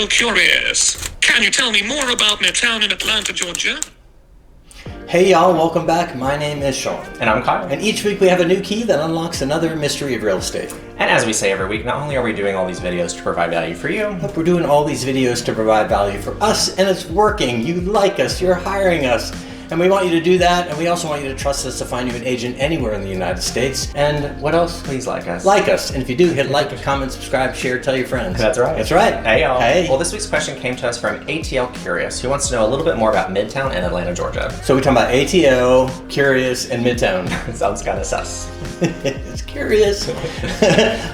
ATL Curious. Can you tell me more about Midtown in Atlanta, Georgia? Hey y'all, welcome back. My name is Shawn. And I'm Kyle. And each week we have a new key that unlocks another mystery of real estate. And as we say every week, not only are we doing all these videos to provide value for you, but we're doing all these videos to provide value for us, and it's working. You like us, you're hiring us. And we want you to do that, and we also want you to trust us to find you an agent anywhere in the United States. And what else? please like us. Like us. And if you do, hit like, comment, subscribe, share, tell your friends. That's right. That's right. Hey y'all. Hey. Well, this week's question came to us from ATL Curious, who wants to know a little bit more about Midtown and Atlanta, Georgia. So we're talking about ATL, Curious, and Midtown. Sounds kind of sus. It's curious.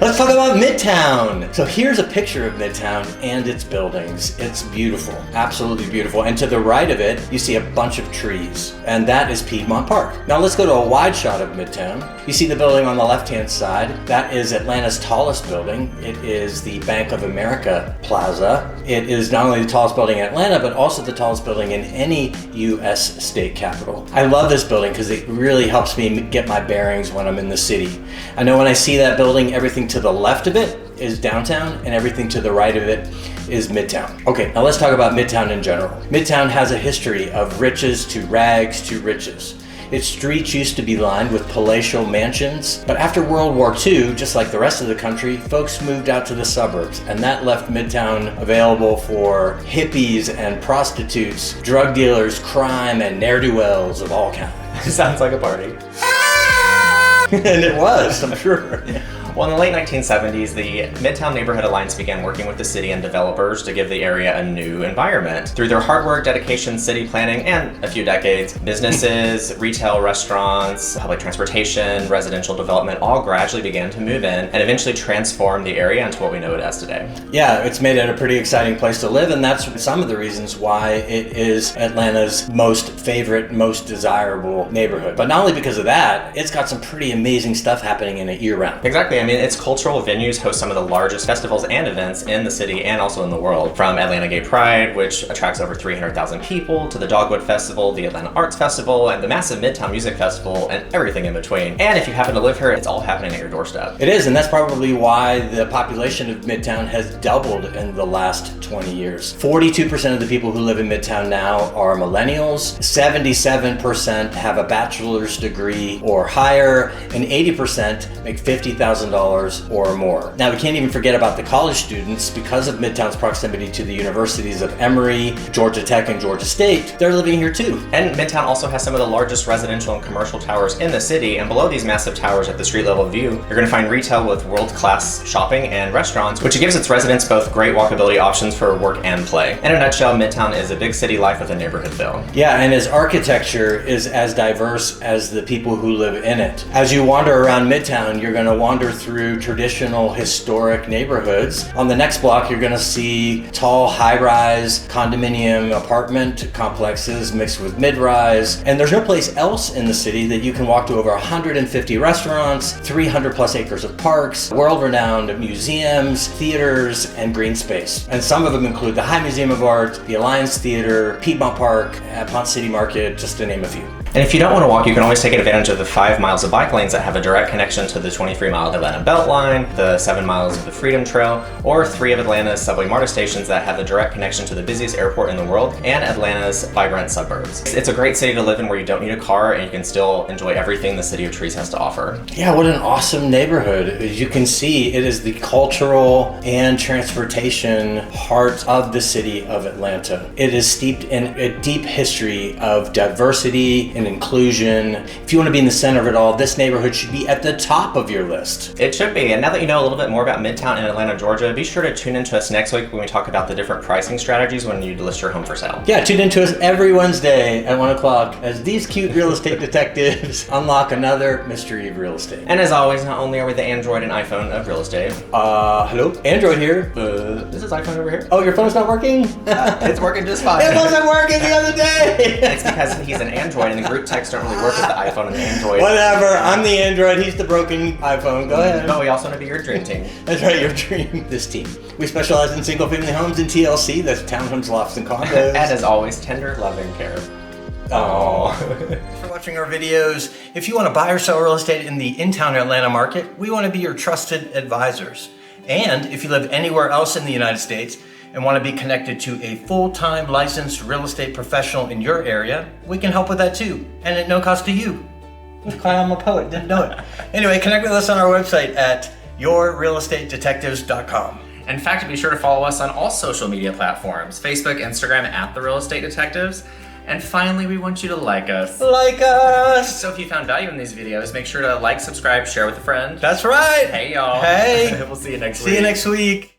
Let's talk about Midtown. So here's a picture of Midtown and its buildings. It's beautiful, absolutely beautiful. And to the right of it, you see a bunch of trees, and that is Piedmont Park. Now let's go to a wide shot of Midtown. You see the building on the left-hand side. That is Atlanta's tallest building. It is the Bank of America Plaza. It is not only the tallest building in Atlanta, but also the tallest building in any U.S. state capital. I love this building because it really helps me get my bearings when I'm in the city. I know when I see that building, everything to the left of it is downtown and everything to the right of it is Midtown. Okay, now let's talk about Midtown in general. Midtown has a history of riches to rags to riches. Its streets used to be lined with palatial mansions, but after World War II, just like the rest of the country, folks moved out to the suburbs, and that left Midtown available for hippies and prostitutes, drug dealers, crime, and ne'er-do-wells of all kinds. Sounds like a party. And it was, I'm sure. Well, in the late 1970s, the Midtown Neighborhood Alliance began working with the city and developers to give the area a new environment. Through their hard work, dedication, city planning, and a few decades, businesses, retail, restaurants, public transportation, residential development all gradually began to move in and eventually transform the area into what we know it as today. Yeah, it's made it a pretty exciting place to live, and that's some of the reasons why it is Atlanta's most favorite, most desirable neighborhood. But not only because of that, it's got some pretty amazing stuff happening in it year-round. Exactly. I mean, its cultural venues host some of the largest festivals and events in the city and also in the world. From Atlanta Gay Pride, which attracts over 300,000 people, to the Dogwood Festival, the Atlanta Arts Festival, and the massive Midtown Music Festival, and everything in between. And if you happen to live here, it's all happening at your doorstep. It is, and that's probably why the population of Midtown has doubled in the last 20 years. 42% of the people who live in Midtown now are millennials, 77% have a bachelor's degree or higher, and 80% make $50,000 or more. Now, we can't even forget about the college students. Because of Midtown's proximity to the universities of Emory, Georgia Tech, and Georgia State, they're living here too. And Midtown also has some of the largest residential and commercial towers in the city, and below these massive towers at the street level view, you're going to find retail with world-class shopping and restaurants, which gives its residents both great walkability options for work and play. In a nutshell, Midtown is a big city life with a neighborhood feel. Yeah, and its architecture is as diverse as the people who live in it. As you wander around Midtown, you're going to wander through traditional historic neighborhoods. On the next block, you're going to see tall high-rise condominium apartment complexes mixed with mid-rise. And there's no place else in the city that you can walk to over 150 restaurants, 300 plus acres of parks, world-renowned museums, theaters, and green space. And some of them include the High Museum of Art, the Alliance Theater, Piedmont Park, Ponce City Market, just to name a few. And if you don't want to walk, you can always take advantage of the 5 miles of bike lanes that have a direct connection to the 23-mile Atlanta Beltline, the 7 miles of the Freedom Trail, or 3 of Atlanta's subway MARTA stations that have a direct connection to the busiest airport in the world and Atlanta's vibrant suburbs. It's a great city to live in where you don't need a car and you can still enjoy everything the City of Trees has to offer. Yeah, what an awesome neighborhood. As you can see, it is the cultural and transportation heart of the city of Atlanta. It is steeped in a deep history of diversity and inclusion. If you want to be in the center of it all, this neighborhood should be at the top of your list. It should be. And now that you know a little bit more about Midtown and Atlanta, Georgia, be sure to tune into us next week when we talk about the different pricing strategies when you list your home for sale. Yeah, tune into us every Wednesday at 1 o'clock as these cute real estate detectives unlock another mystery of real estate. And as always, not only are we the Android and iPhone of real estate. Hello? Android here. This is iPhone over here. Oh, your phone's not working? It's working just fine. It wasn't working the other day! It's because he's an Android and the group texts don't really work with the iPhone and the Android. Whatever, I'm the Android, he's the broken iPhone. Go ahead. No, we also want to be your dream team. That's right, your dream. This team. We specialize in single-family homes and TLC, that's Townhomes, Lofts, and Condos. And as always, tender, loving care. Oh. Thanks for watching our videos. If you want to buy or sell real estate in the in-town Atlanta market, we want to be your trusted advisors. And if you live anywhere else in the United States, and want to be connected to a full-time licensed real estate professional in your area, we can help with that too, and at no cost to you. I'm a poet, didn't know it. Anyway, connect with us on our website at yourrealestatedetectives.com. In fact, be sure to follow us on all social media platforms, Facebook, Instagram, at The Real Estate Detectives. And finally, we want you to like us. Like us! So if you found value in these videos, make sure to like, subscribe, share with a friend. That's right! Hey, y'all. Hey! We'll see you next week. See you next week.